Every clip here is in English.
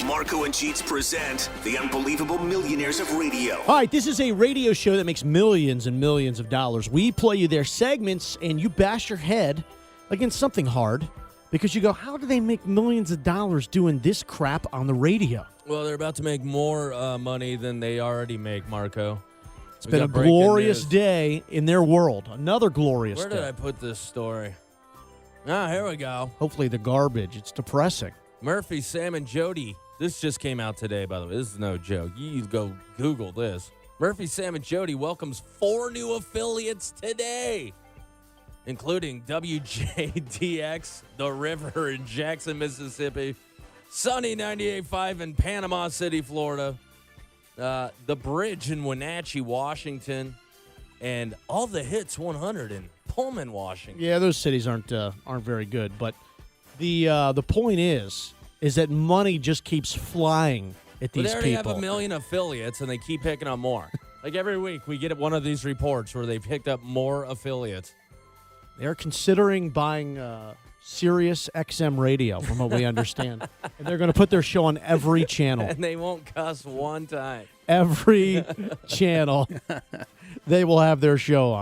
Marco and Jeets present the unbelievable Millionaires of Radio. All right, this is a radio show that makes millions and millions of dollars. We play you their segments, and you bash your head against something hard because you go, how do they make millions of dollars doing this crap on the radio? Well, they're about to make more money than they already make, Marco. It's been a glorious day in their world. Another glorious day. Where did I put this story? Ah, here we go. Hopefully the garbage. It's depressing. Murphy, Sam, and Jody. This just came out today, by the way. This is no joke. You go Google this. Murphy, Sam, and Jody welcomes 4 new affiliates today, including WJDX, The River in Jackson, Mississippi, Sunny 98.5 in Panama City, Florida, The Bridge in Wenatchee, Washington, and All the Hits 100 in Pullman, Washington. Yeah, those cities aren't very good, but the point is that money just keeps flying at these people. They already have 1 million affiliates, and they keep picking up more. Like every week, we get one of these reports where they picked up more affiliates. They're considering buying Sirius XM radio, from what we understand. And they're going to put their show on every channel. And they won't cuss one time. Every channel, they will have their show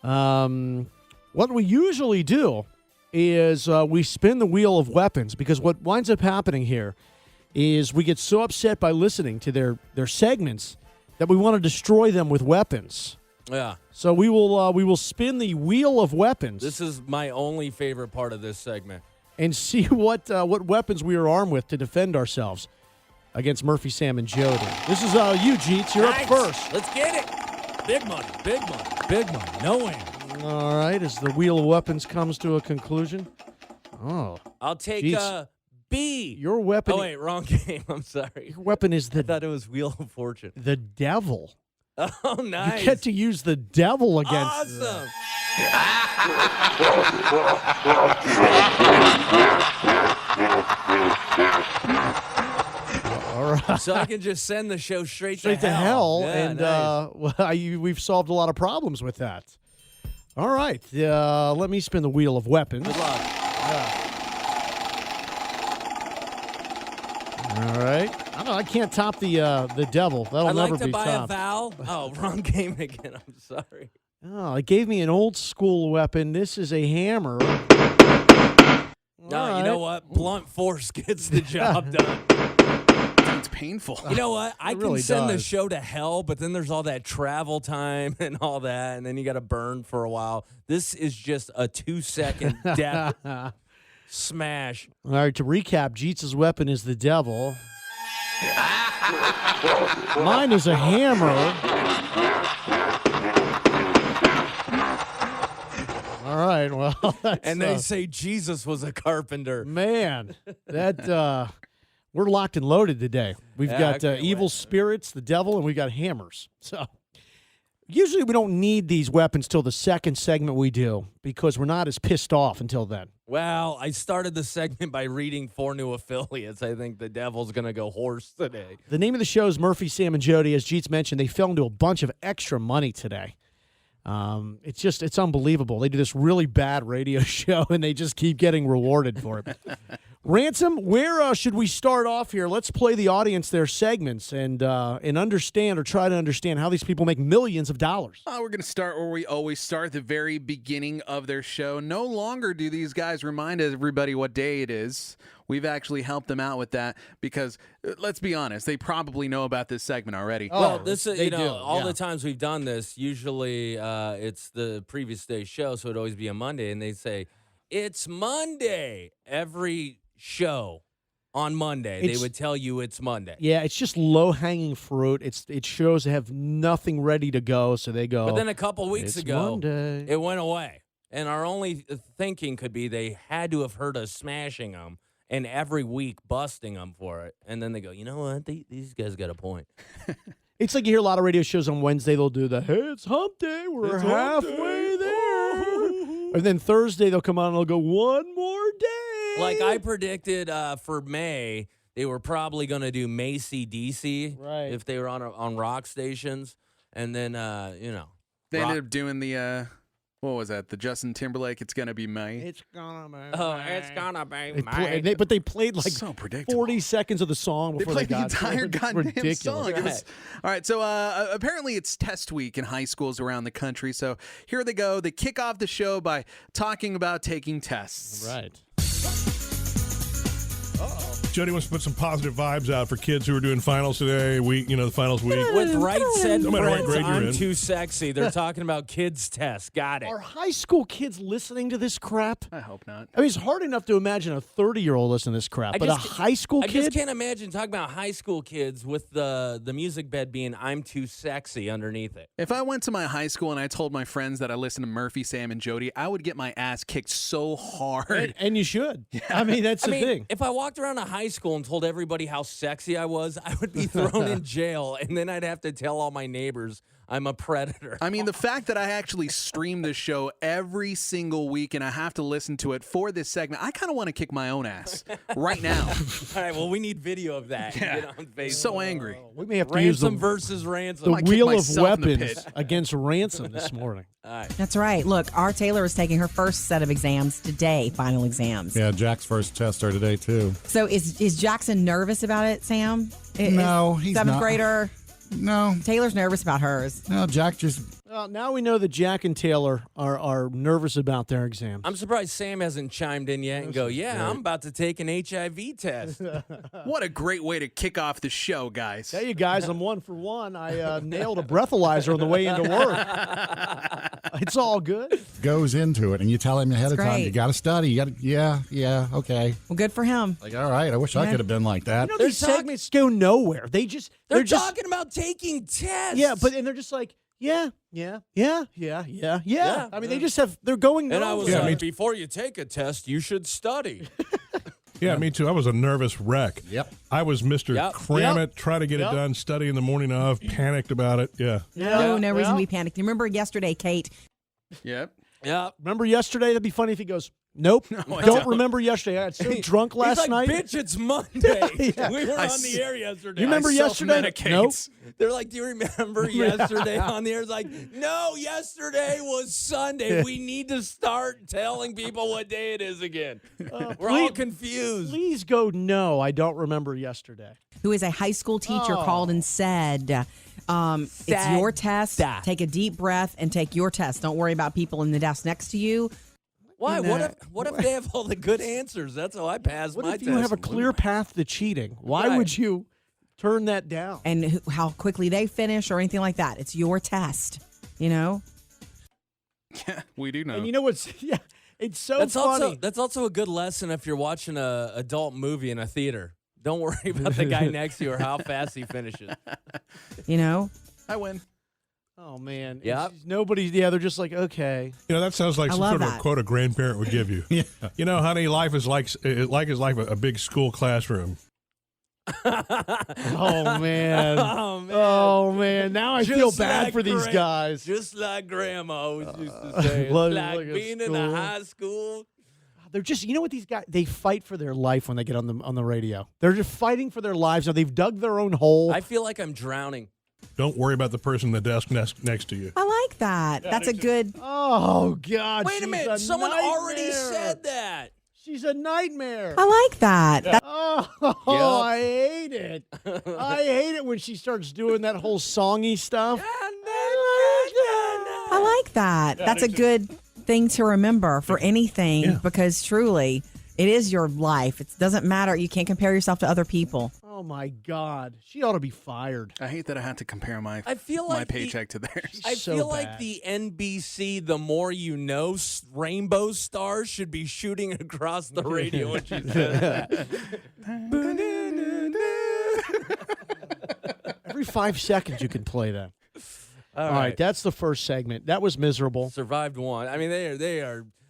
on. What we usually do is we spin the wheel of weapons, because what winds up happening here is we get so upset by listening to their segments that we want to destroy them with weapons. Yeah. So we will spin the wheel of weapons. This is my only favorite part of this segment. And see what weapons we are armed with to defend ourselves against Murphy, Sam, and Jody. This is you, Jeets. You're Nice. up first. Let's get it. Big money, big money, big money. No win. All right, as the wheel of weapons comes to a conclusion. Oh. I'll take Jeets. B. Your weapon. Oh, wait, wrong game. I'm sorry. Your weapon is I thought it was Wheel of Fortune. the devil. Oh, nice. You get to use the devil against. Awesome. All right. So I can just send the show straight to hell, Yeah, and nice. we've solved a lot of problems with that. All right, let me spin the wheel of weapons. Good luck. All right, I don't know. I can't top the devil. That'll I'd never like to be buy topped. a vowel. Oh, wrong game again. I'm sorry. Oh, it gave me an old school weapon. This is a hammer. No, All you know right. what? Blunt force gets the job done. Sounds painful. You know what? I It really can send the does. show to hell, but then there's all that travel time and all that, and then you got to burn for a while. This is just a 2-second death smash. All right, to recap, Jeets' weapon is the devil. Mine is a hammer. All right, well, that's, And they say Jesus was a carpenter. man, that we're locked and loaded today. We've Yeah, I got can't evil wait. spirits, the devil, and we got hammers. So usually we don't need these weapons till the second segment we do, because we're not as pissed off until then. Well, I started the segment by reading 4 new affiliates. I think the devil's going to go horse today. The name of the show is Murphy, Sam, and Jody. As Jeets mentioned, they fell into a bunch of extra money today. It's unbelievable. They do this really bad radio show, and they just keep getting rewarded for it. Ransom, where should we start off here? Let's play the audience their segments and understand, or try to understand, how these people make millions of dollars. We're going to start where we always start, the very beginning of their show. No longer do these guys remind everybody what day it is. We've actually helped them out with that because, let's be honest, they probably know about this segment already. Oh, Well, this is, they you know, do, all yeah. the times we've done this, usually it's the previous day's show, so it'd always be a Monday, and they say, it's Monday. Every show on Monday, they would tell you it's Monday. Yeah, it's just low-hanging fruit. It shows they have nothing ready to go, so they go. But then a couple weeks "It's ago, Monday." it went away. And our only thinking could be they had to have heard us smashing them and every week busting them for it. And then they go, you know what? These guys got a point. It's like you hear a lot of radio shows on Wednesday. They'll do the, hey, it's hump day. We're It's hump halfway day. there. And then Thursday they'll come on and they'll go, one more day. Like I predicted for May, they were probably going to do Macy DC Right. if they were on rock stations. And then, you know. They rock- ended up doing the What was that? The Justin Timberlake, It's Gonna Be Me? It's gonna be. It's gonna be But they played like So predictable. 40 seconds of the song They before played the got to entire it. It's goddamn ridiculous. song. It was- all right, so apparently it's test week in high schools around the country. So here they go. They kick off the show by talking about taking tests. Right. Jody wants to put some positive vibes out for kids who are doing finals today. The finals week. With right said No matter what friends, grade you're I'm in. too sexy. They're talking about kids' tests. Got it. Are high school kids listening to this crap? I hope not. I mean, it's hard enough to imagine a 30-year-old listening to this crap, I but a just- high school I kid? just can't imagine talking about high school kids with the music bed being "I'm too sexy" underneath it. If I went to my high school and I told my friends that I listened to Murphy, Sam, and Jody, I would get my ass kicked so hard. And you should. I mean, that's the thing. If I walked around a high school and told everybody how sexy I was, I would be thrown in jail, and then I'd have to tell all my neighbors I'm a predator. I mean, the fact that I actually stream this show every single week and I have to listen to it for this segment, I kind of want to kick my own ass right now. All right, well, we need video of that. Yeah. Get on Facebook. So angry. We may have to use Ransom the, versus ransom. the might kick wheel of myself in the weapons pit. against ransom this morning. All right. That's right. Look, our Taylor is taking her first set of exams today, final exams. Yeah, Jack's first tests are today, too. So is Jackson nervous about it, Sam? No, he's seventh not. grader. No, Taylor's nervous about hers. Jack just... Well, now we know that Jack and Taylor are nervous about their exams. I'm surprised Sam hasn't chimed in yet and go, yeah, I'm about to take an HIV test. What a great way to kick off the show, guys. Tell you guys, I'm 1 for 1. I nailed a breathalyzer on the way into work. It's all good. goes into it, and you tell him ahead of time, great. you got to study. You got to, yeah, okay. Well, good for him. Like, all right, I wish I Yeah. could have been like that. You know, these segments go nowhere. They're they're just talking about taking tests. yeah, and they're just like yeah. I mean, they're going And nowhere. I was Yeah, like, before you take a test, you should study. Yeah, me too. I was a nervous wreck. Yep. I was Mr. Yep. Cram Yep. it, try to get Yep. it done, study in the morning of, panicked about it. Yeah. No reason to be panicked. You remember yesterday, Kate? Yep. Yeah. Remember yesterday? That'd be funny if he goes, nope. I don't don't. remember yesterday. I got so drunk last He's like, night. bitch, it's Monday. Yeah. We were I on the air yesterday. You remember I yesterday? self-medicate. Nope. They're like, do you remember yesterday on the air? It's like, no, yesterday was Sunday. We need to start telling people what day it is again. We're all confused. Please go, no, I don't remember yesterday. Who is a high school teacher called and said, it's your test. That. Take a deep breath and take your test. Don't worry about people in the desk next to you. Why? No. What if they have all the good answers? That's how I pass What my if test. you have a clear path to cheating? Why Right. would you turn that down? And how quickly they finish or anything like that. It's your test, you know? Yeah, we do know. And you know what's yeah, it's so That's funny. also a good lesson if you're watching a adult movie in a theater. Don't worry about the guy next to you or how fast he finishes. You know? I win. Oh man. Yep. They're just like, okay. That sounds like I some love sort of a that. quote a grandparent would give you. Yeah. Honey, life is like a big school classroom. Oh man. Oh, man. Oh man. Now I feel Just bad like for these guys. Just like Grandma always used to say. It's like like a being in school. a high school. They're just, you know what these guys, they fight for their life when they get on the radio. They're just fighting for their lives. Now they've dug their own hole. I feel like I'm drowning. Don't worry about the person at the desk next to you. I like that. That's a good. Oh God. Wait a she's minute. Someone already nightmare. said that. She's a nightmare. I like that. Oh, I hate it. I hate it when she starts doing that whole songy stuff. I like that. That's a good thing to remember for anything because truly, it is your life. It doesn't matter. You can't compare yourself to other people. Oh my God. She ought to be fired. I hate that I had to compare my I feel my like paycheck to theirs. I so feel like bad. the NBC, the more you know, rainbow stars should be shooting across the radio when she says that. Every 5 seconds you can play that. All All right, that's the first segment. That was miserable. Survived one. I mean,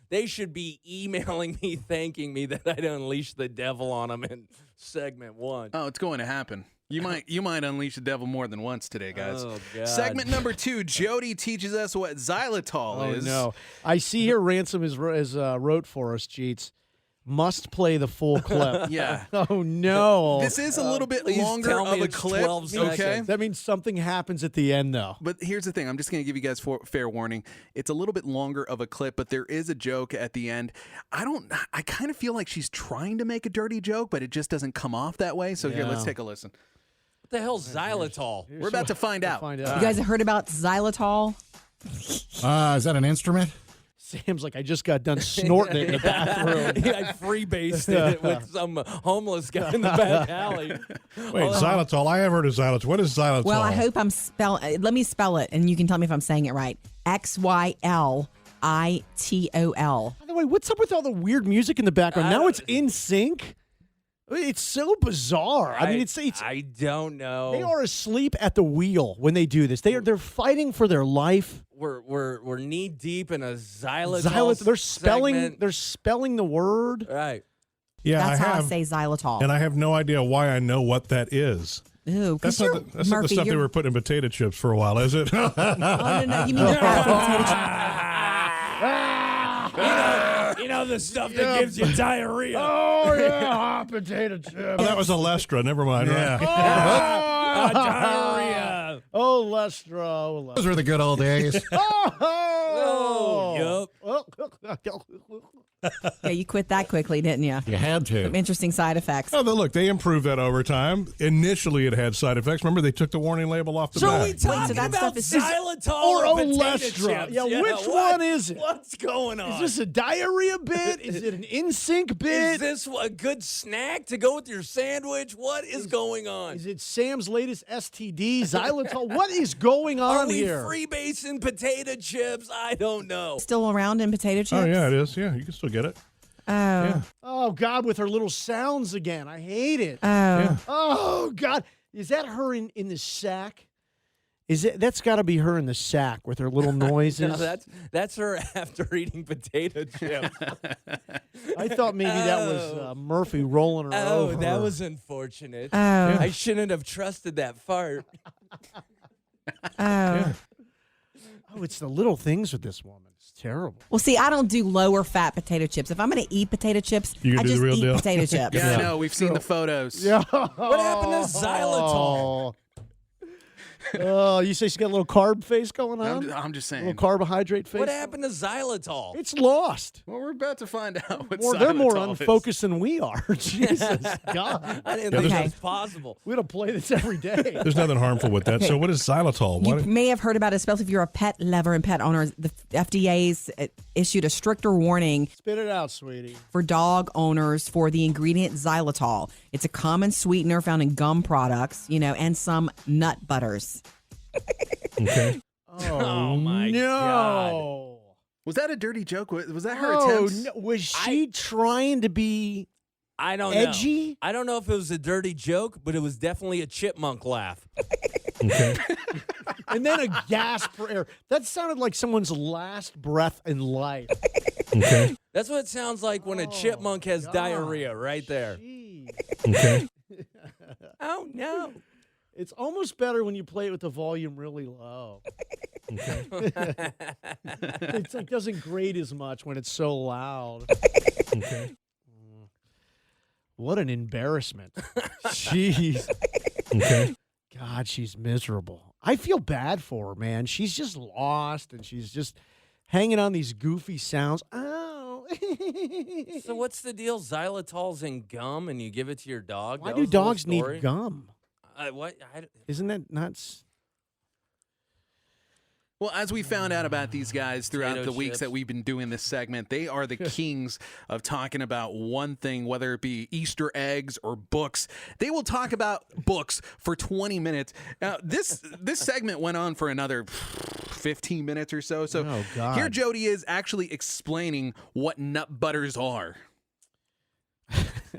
they should be emailing me thanking me that I unleashed the devil on them in segment one. Oh, it's going to happen. You might unleash the devil more than once today, guys. Oh, God. Segment number 2, Jody teaches us what xylitol Oh is. no! I see here Ransom is wrote for us, Jeets. Must play the full clip. Yeah. Oh, no. This is a little bit Please longer tell me of a it's clip. 12 Okay. seconds. That means something happens at the end, though. But here's the thing. I'm just going to give you guys fair warning. It's a little bit longer of a clip, but there is a joke at the end. I kind of feel like she's trying to make a dirty joke, but it just doesn't come off that way. So here, let's take a listen. What the hell's xylitol? We're about to find out. You guys have heard about xylitol? Is that an instrument? Sam's like, I just got done snorting it in the bathroom. I freebased it with some homeless guy in the back alley. Wait, xylitol. I have heard of xylitol. What is xylitol? Well, I hope I'm let me spell it, and you can tell me if I'm saying it right. XYLITOL. By the way, what's up with all the weird music in the background? Now it's in sync. It's so bizarre. I mean, it's I don't know. they are asleep at the wheel when they do this. They're fighting for their life. We're knee deep in a xylitol. They're spelling the word. Right. Yeah, That's I how have, I say xylitol. and I have no idea why I know what that is. Ooh, That's because not the stuff they were putting in potato chips for a while, is it? Oh, no. You mean the fat from potato chips? You know the stuff that gives you diarrhea. Oh yeah, hot potato chip. That was Alestra. Never mind. Right? Diarrhea. Oh, Lestra. Those were the good old days. Oh, Yeah, you quit that quickly, didn't you? You had to. Some interesting side effects. Oh, look, they improved that over time. Initially, it had side effects. Remember, they took the warning label off the So back. we talking that about stuff is- xylitol Or or potato Olestra. chips? Yeah, which one is it? What's going on? Is this a diarrhea bit? Is it an in-sync Is bit? this a good snack to go with your sandwich? What is going on? Is it Sam's latest STD, xylitol? What is going Are on we here? freebasing potato chips? I don't know. Still around in potato chips? Oh, yeah, it is. Yeah, you can still get it. Oh. Oh, God, with her little sounds again. I hate it. Oh. Oh, God. Is that her in the sack? That's got to be her in the sack with her little noises. No, that's her after eating potato chips. I thought maybe that was Murphy rolling her Oh, over. that was unfortunate. Oh. I shouldn't have trusted that fart. Oh. Oh, it's the little things with this woman. It's terrible. Well, see, I don't do lower fat potato chips. If I'm going to eat potato chips, You can I do the just real eat deal. potato chips. Yeah, I know. We've seen the photos. Yeah. What happened to xylitol? Oh, you say she's got a little carb face going on? I'm just A saying. little carbohydrate face? What happened to xylitol? It's lost. Well, we're about to find out what They're more xylitol is. unfocused than we are. Jesus, God. I didn't Yeah, think there's- that was possible. We don't play this every day. There's nothing harmful with that. So what is xylitol? You What? may have heard about it, especially if you're a pet lover and pet owner. The FDA's issued a stricter warning Spit it out, sweetie. for dog owners for the ingredient xylitol. It's a common sweetener found in gum products, and some nut butters. Okay. Oh, my No. Was that a dirty joke? Was that her Oh, attempt? no. Was she trying to be I don't edgy? know. I don't know if it was a dirty joke, but it was definitely a chipmunk laugh. Okay. And then a gasp for air. That sounded like someone's last breath in life. Okay. That's what it sounds like when a chipmunk has diarrhea right there. Jeez. Okay. Oh, no. It's almost better when you play it with the volume really low. It's like doesn't grate as much when it's so loud. Okay. What an embarrassment. Jeez. Okay. God, she's miserable. I feel bad for her, man. She's just lost and she's just hanging on these goofy sounds. Oh. So what's the deal? Xylitol's in gum and you give it to your dog? Why That do was the whole dogs need story? gum? What? Isn't that nuts? Well, as we found out about these guys throughout Potato the weeks chips. that we've been doing this segment, they are the kings of talking about one thing, whether it be Easter eggs or books. They will talk about books for 20 minutes. Now, this segment went on for another 15 minutes or so. So Oh, God. here Jody is actually explaining what nut butters are.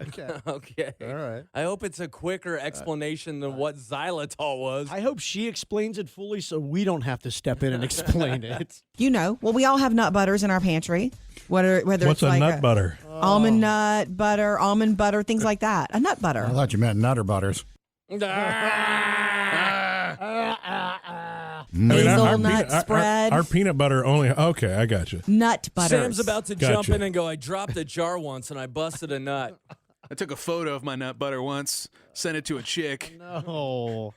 Okay. Okay. All right. I hope it's a quicker explanation than what xylitol was. I hope she explains it fully so we don't have to step in and explain it. Well, we all have nut butters in our pantry. Whether What's it's a like nut butter? almond nut butter, almond butter, things like that. A nut butter. I thought you meant Nutter Butters. Hazelnut spread. Our peanut butter only. Okay, I got you. Nut butter. Sam's about to jump Gotcha. in and go, I dropped a jar once and I busted a nut. I took a photo of my nut butter once, sent it to a chick, No.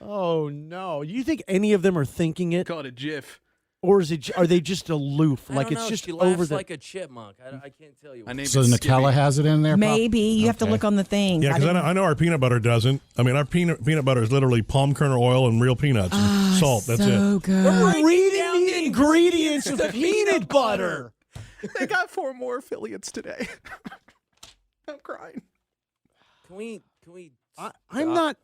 Oh, no. Do you think any of them are thinking it? called it GIF. Or are they just aloof? I Like don't it's know. just She over laughs the. like a chipmunk. I can't tell you. I named So it Nutella Skippy. has it in there? Pop? Maybe. You have to Okay. look on the thing. Yeah, because I know our peanut butter doesn't. I mean, our peanut butter is literally palm kernel oil and real peanuts and salt. That's so it. good. We're reading the ingredients of peanut butter. They got 4 more affiliates today. I'm crying. Can we I'm not.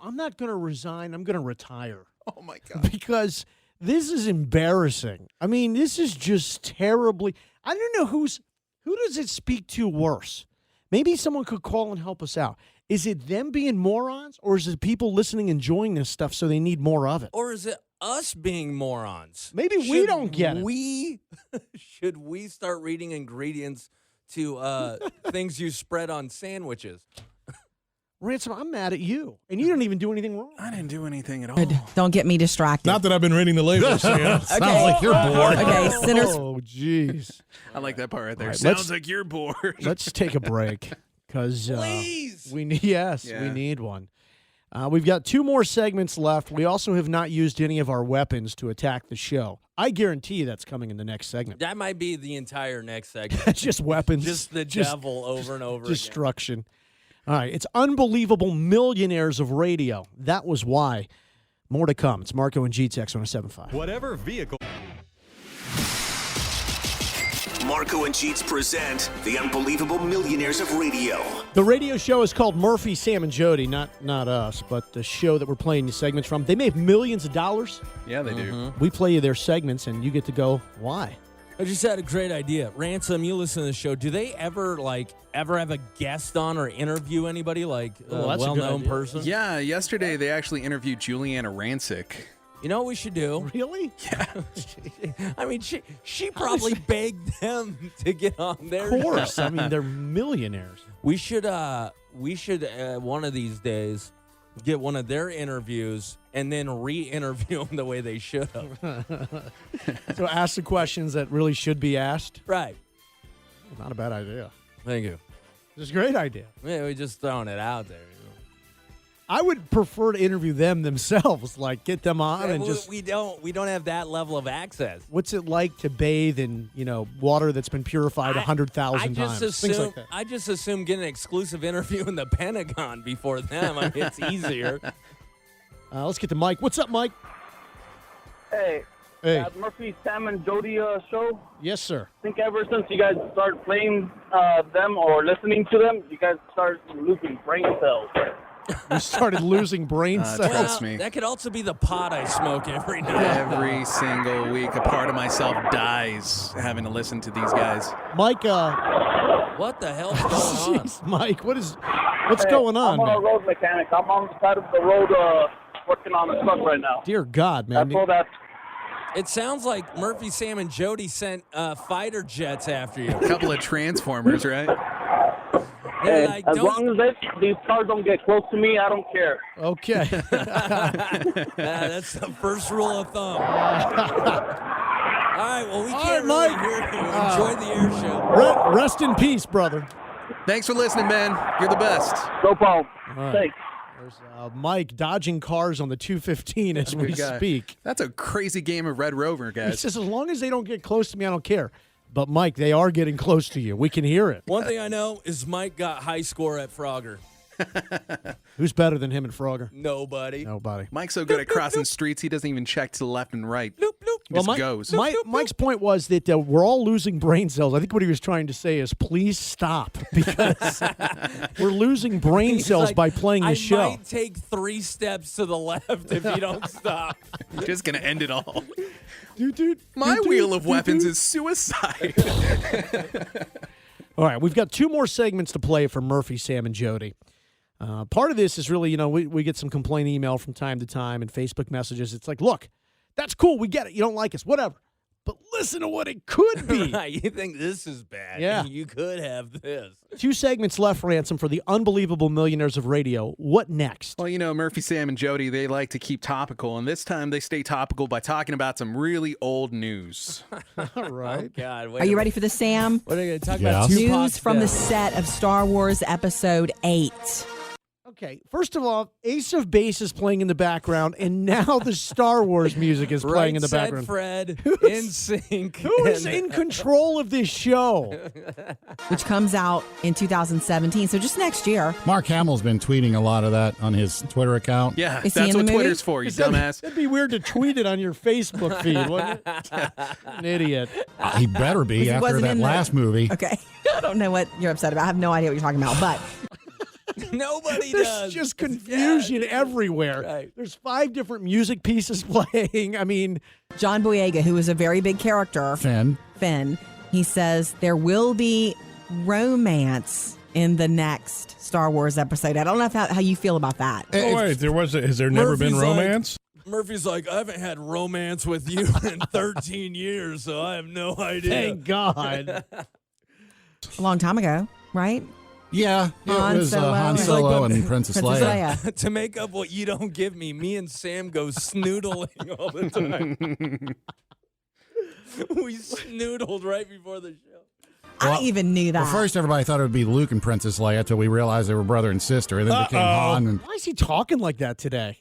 I'm not going to resign. I'm going to retire Oh my god. because this is embarrassing. I mean, this is just terribly. I don't know who does it speak to worse. Maybe someone could call and help us out. Is it them being morons, or is it people listening, enjoying this stuff, so they need more of it? or is it us being morons? Maybe we don't get it. Should we start reading ingredients to things you spread on sandwiches? Ransom, I'm mad at you, and you didn't even do anything wrong. I didn't do anything at all. Good. Don't get me distracted. Not that I've been reading the labels, Sam. Sounds like you're bored. Okay, sinners. Oh, jeez. I like that part right there. All right, Sounds let's- like you're bored. Let's take a break because Please. we need Yeah. we need one. We've got 2 more segments left. We also have not used any of our weapons to attack the show. I guarantee you that's coming in the next segment. That might be the entire next segment. It's just weapons, Just the devil over and over again. destruction. All right, it's unbelievable millionaires of radio. That was why. More to come. It's Marco and GTX on a 7.5. Whatever vehicle. Marco and Cheats present the unbelievable millionaires of radio. The radio show is called Murphy, Sam, and Jody. Not us, but the show that we're playing these segments from. They make millions of dollars. Yeah, they do. We play you their segments, and you get to go, why? I just had a great idea. Ransom, you listen to the show. Do they ever have a guest on or interview anybody like a Oh, that's a good well-known idea. person? Yeah, yesterday they actually interviewed Juliana Rancic. You know what we should do? Really? I mean, she probably begged them to get on their Of course. show. I mean, they're millionaires. We should one of these days get one of their interviews and then re-interview them the way they should have. So ask the questions that really should be asked. Right. Not a bad idea. Thank you. It's a great idea. Yeah, we're just throwing it out there. I would prefer to interview them themselves, like get them on and just. we don't have that level of access. What's it like to bathe in water that's been purified 100,000 I times? just Things assume like that. I just assume getting an exclusive interview in the Pentagon before them. I mean, it's easier. Let's get to Mike. What's up, Mike? Hey, Hey. that Murphy, Sam, and Jody show. Yes, sir. I think ever since you guys started playing them or listening to them, you guys started losing brain cells. We started losing brain cells. Trust me. That could also be the pot I smoke every night. Every single week, a part of myself dies having to listen to these guys. Mike, What the hell's going on? jeez, Mike, what's Hey, going on, I'm a man? road mechanic. I'm on the side of the road working on a truck right now. Dear God, man. That's all that. It sounds like Murphy, Sam, and Jody sent fighter jets after you. A couple of Transformers, right? They're Hey, like, as don't- long as these cars don't get close to me, I don't care. Okay. That's the first rule of thumb. All right, well, we can't right, really Mike. hear you. Enjoy the air show. Rest in peace, brother. Thanks for listening, man. You're the best. No problem. right. Thanks. There's Mike dodging cars on the 215 as we Good guy. speak. That's a crazy game of Red Rover, He guys. says, as long as they don't get close to me, I don't care. But, Mike, they are getting close to you. We can hear it. One thing I know is Mike got high score at Frogger. Who's better than him and Frogger? Nobody. Nobody. Mike's so good at crossing streets, he doesn't even check to the left and right. Bloop, bloop. He just goes. Mike's point was that we're all losing brain cells. I think what he was trying to say is, please stop, because we're losing brain He's cells like, by playing the I show. might take 3 steps to the left if you don't stop. Just going to end it all. Dude, My wheel of weapons is suicide. All right, we've got 2 more segments to play for Murphy, Sam, and Jody. Part of this is really, we get some complaint email from time to time and Facebook messages. It's like, look, that's cool. We get it. You don't like us. Whatever. but listen to what it could be. Right, you think this is bad. Yeah. You could have this. 2 segments left, Ransom, for the unbelievable millionaires of radio. What next? Well, you know, Murphy, Sam, and Jody, they like to keep topical, and this time they stay topical by talking about some really old news. All right. Oh, God. Are you ready for the Sam? What are you going to talk Yeah. about? News Tupac's from the death. set of Star Wars Episode 8. Okay, first of all, Ace of Base is playing in the background, and now the Star Wars music is playing in the Right said background. Fred, in sync. Who is in control of this show? Which comes out in 2017, so just next year. Mark Hamill's been tweeting a lot of that on his Twitter account. Yeah, Is he that's in the what movie? Twitter's for, you dumbass. That'd be weird to tweet it on your Facebook feed, wouldn't it? An idiot. He better be He after wasn't that in the- last movie. Okay. I don't know what you're upset about. I have no idea what you're talking about, but Nobody There's does. just confusion everywhere. Right. There's 5 different music pieces playing. I mean, John Boyega, who is a very big character, Finn. he says there will be romance in the next Star Wars episode. I don't know how you feel about that. Oh, wait, has there never been Murphy's like- romance? Murphy's like, I haven't had romance with you in 13 years, so I have no idea. thank God. A long time ago, right? Yeah, Han it was Solo Han and- Solo and Princess Princess Leia. Leia. To make up what you don't give me, me and Sam go snoodling all the time. We snoodled right before the show. I even knew that. Well, first everybody thought it would be Luke and Princess Leia until we realized they were brother and sister, and then it became Han. And Why is he talking like that today?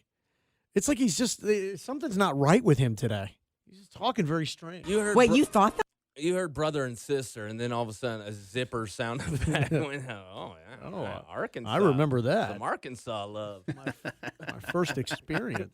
It's like he's just, something's not right with him today. He's just talking very strange. You heard Wait, you thought that? you heard brother and sister, and then all of a sudden a zipper sound effect went, Arkansas. I remember that. Some Arkansas love. My first experience.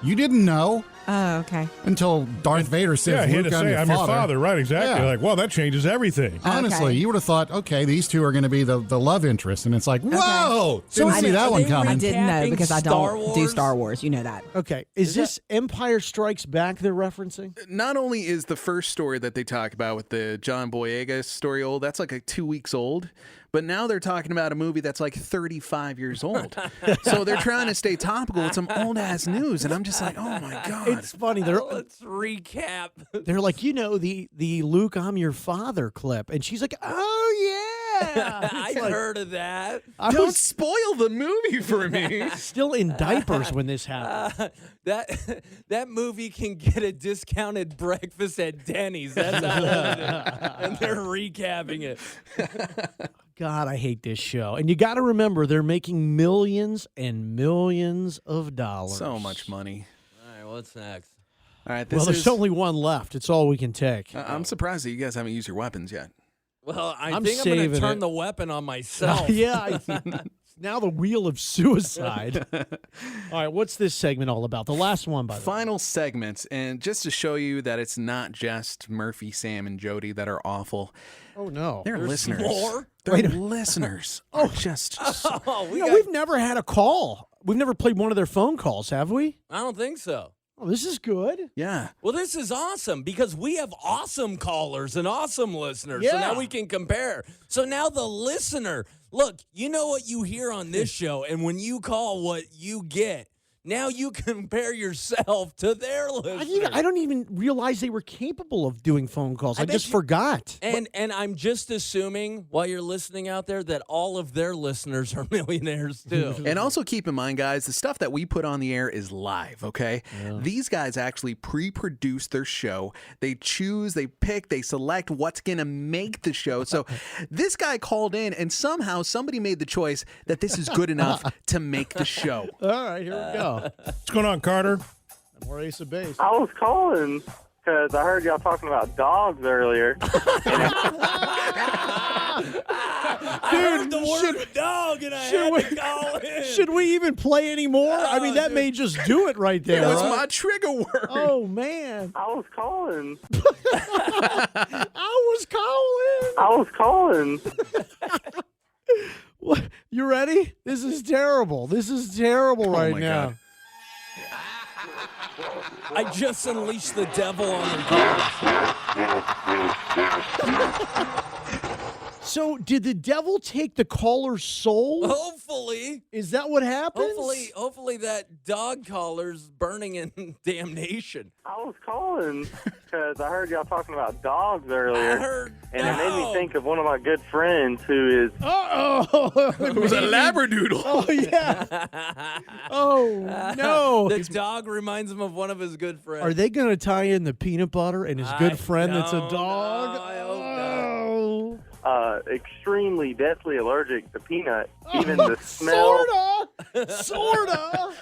you didn't know Oh, okay. until Darth Vader said, Yeah, he had Luke, to say, I'm your father. Right, exactly. Yeah. Like, well, that changes everything. Honestly, Okay. you would have thought, okay, these two are going to be the love interest, and it's like, whoa! Didn't see that one coming. I didn't know Recapping because I Star don't do Wars? Star Wars. You know that. Okay, is this Empire Strikes Back they're referencing? Not only is the first story that they talk about with the John Boyega story old, that's like 2 weeks old. But now they're talking about a movie that's like 35 years old. So they're trying to stay topical with some old ass news. And I'm just like, oh my God. It's funny. They're Let's recap. they're like, the Luke, I'm your father clip, and she's like, oh yeah. I've heard of that. I Don't was spoil the movie for me. still in diapers when this happened. That movie can get a discounted breakfast at Denny's. That's how old it is. And they're recapping it. God, I hate this show. And you got to remember, they're making millions and millions of dollars. So much money. All right, what's next? All right, this Well, there's is. only one left. It's all we can take. I'm surprised that you guys haven't used your weapons yet. Well, I I'm think I'm going to saving turn it. the weapon on myself. Yeah, now the wheel of suicide. All right, what's this segment all about? The last one, by the way. Final segments, and just to show you that it's not just Murphy, Sam, and Jody that are awful. Oh no, They're listeners. more? Their listeners are just. Oh, we've never had a call. We've never played one of their phone calls, have we? I don't think so. Oh, this is good. Yeah. Well, this is awesome because we have awesome callers and awesome listeners. So Yeah. now we can compare. So now the listener, look, you know what you hear on this show, and when you call what you get, now you compare yourself to their listeners. I don't even realize they were capable of doing phone calls. I bet just you- forgot. And I'm just assuming while you're listening out there that all of their listeners are millionaires too. And also keep in mind, guys, the stuff that we put on the air is live, okay? These guys actually pre-produce their show. They choose, they pick, they select what's going to make the show. So this guy called in, and somehow somebody made the choice that this is good enough to make the show. All right, here we go. What's going on, Carter? More Ace of Base. I was calling because I heard y'all talking about dogs earlier. I heard the word dog and I had we- to call in. Should we even play anymore? I mean, that may just do it right there. It was right? my trigger word. Oh man, I was calling. I was calling. What? You ready? This is terrible. This is terrible right my now. God. I just unleashed the devil on the So did the devil take the caller's soul? Hopefully. Is that what happened? Hopefully that dog collar's burning in damnation. I was calling because I heard y'all talking about dogs earlier. I heard And it made me think of one of my good friends who is... Uh-oh. It was a Labradoodle. Oh, yeah. Oh, no. The dog reminds him of one of his good friends. Are they going to tie in the peanut butter and his good friend that's a no, dog? no, I hope extremely deathly allergic to peanuts. Even the smell Sorta.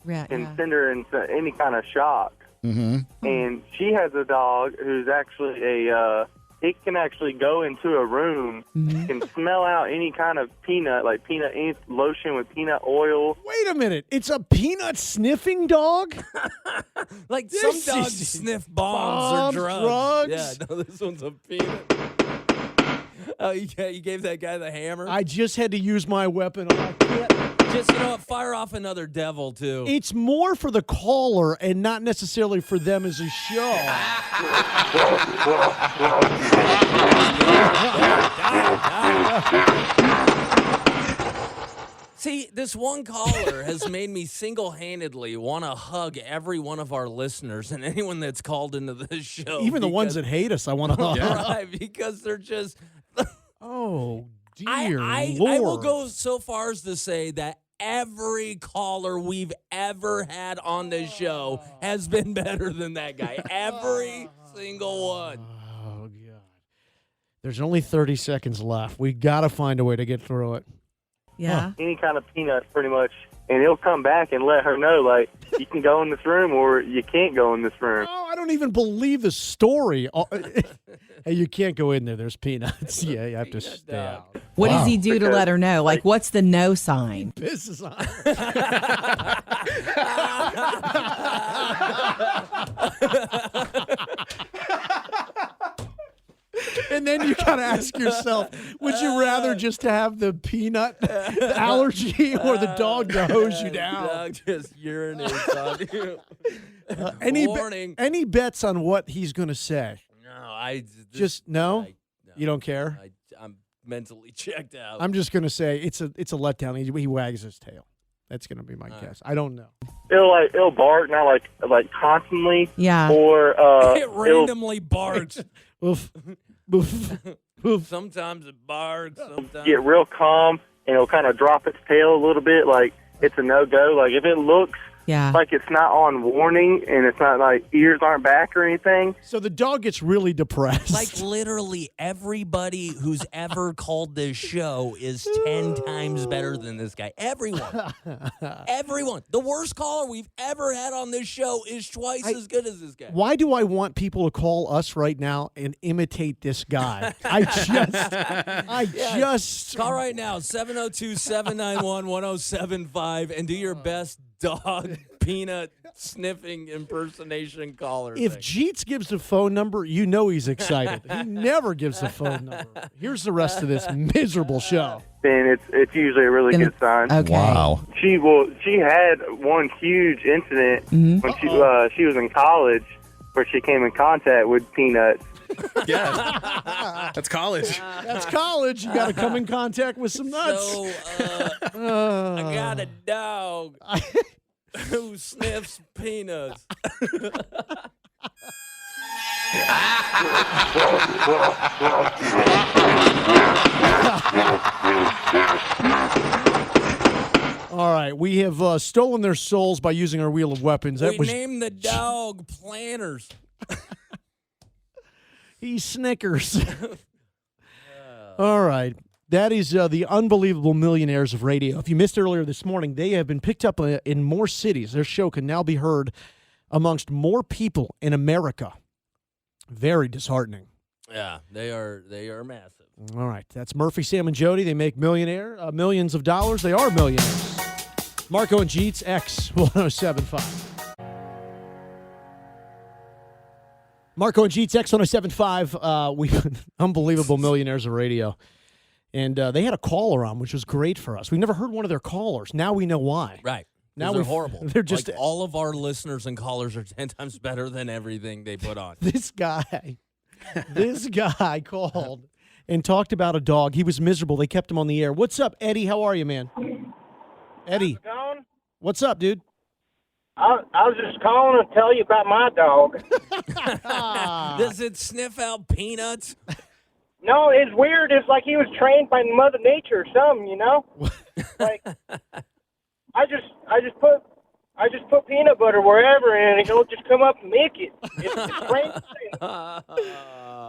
can send her into any kind of shock. Mm-hmm. And she has a dog who's actually it can actually go into a room, can smell out any kind of peanut, like any lotion with peanut oil. Wait a minute. It's a peanut sniffing dog? Like This some dogs is sniff bombs or drugs. Yeah, no, this one's a peanut. Oh, yeah, you gave that guy the hammer? I just had to use my weapon. I can't. Just, you know what, fire off another devil, too. It's more for the caller and not necessarily for them as a show. See, this one caller has made me single-handedly want to hug every one of our listeners and anyone that's called into this show. Even the ones that hate us, I want to hug. Right, because they're just... Oh, dear I Lord. will go so far as to say that every caller we've ever had on this show has been better than that guy. Every single one. Oh, God. There's only 30 seconds left. We got to find a way to get through it. Yeah. Any kind of peanuts, pretty much. And he'll come back and let her know, like, you can go in this room or you can't go in this room. Oh, I don't even believe the story. Oh, hey, you can't go in there. There's peanuts. Yeah, you have to stay out. What does he do to let her know? Like, what's the no sign? Pisses on And then you gotta ask yourself, would you rather just have the peanut allergy or the dog to hose you down? Dog just urinates on you. Warning. Any bets on what he's gonna say? No, No? You don't care? I'm mentally checked out. I'm just gonna say it's a letdown. He wags his tail. That's gonna be my guess. I don't know. It'll bark, not like constantly. Yeah. Or it randomly barks. Oof. Oof. Oof. Sometimes it barks. Sometimes get real calm, and it'll kind of drop its tail a little bit, like it's a no-go. Like if it looks like it's not on warning and it's not like ears aren't back or anything. So the dog gets really depressed. Like literally everybody who's ever called this show is 10 times better than this guy. Everyone. Everyone. The worst caller we've ever had on this show is twice as good as this guy. Why do I want people to call us right now and imitate this guy? I just Call right now, 702-791-1075, and do your best dog peanut sniffing impersation caller. If Jeets gives the phone number, you know he's excited. He never gives the phone number. Here's the rest of this miserable show. Then it's usually a really good sign. Okay. Wow. She had one huge incident when she was in college where she came in contact with peanuts. Yeah. That's college. That's college. You got to come in contact with some nuts. So, I got a dog who sniffs peanuts. All right, we have stolen their souls by using our wheel of weapons. We named the dog Planners. He snickers. All right. That is the unbelievable millionaires of radio. If you missed earlier this morning, they have been picked up in more cities. Their show can now be heard amongst more people in America. Very disheartening. Yeah, they are massive. All right. That's Murphy, Sam, and Jody. They make millions of dollars. They are millionaires. Marco and Jeets, X1075. Marco and Jeets, X1075. We unbelievable millionaires of radio. And they had a caller on, which was great for us. We've never heard one of their callers. Now we know why. Right. Now they're horrible. They're just like all of our listeners and callers are 10 times better than everything they put on. This guy called, and talked about a dog. He was miserable. They kept him on the air. What's up, Eddie? How are you, man? Eddie, what's up, dude? I was just calling to tell you about my dog. Does it sniff out peanuts? No, it's weird. It's like he was trained by Mother Nature or something, you know? Like, I just put peanut butter wherever, and it'll just come up and lick it. It's crazy.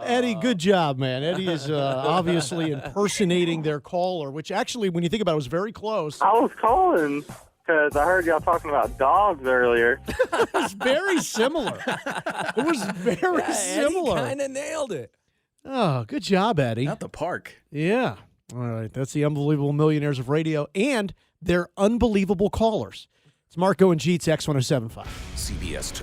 Eddie, good job, man. Eddie is obviously impersonating their caller, which actually, when you think about it, was very close. I was calling because I heard y'all talking about dogs earlier. It was very similar. It was very similar. Eddie kind of nailed it. Oh, good job, Eddie. At the park. Yeah. All right. That's the Unbelievable Millionaires of Radio and their unbelievable callers. It's Marco and Jeets, X1075. CBS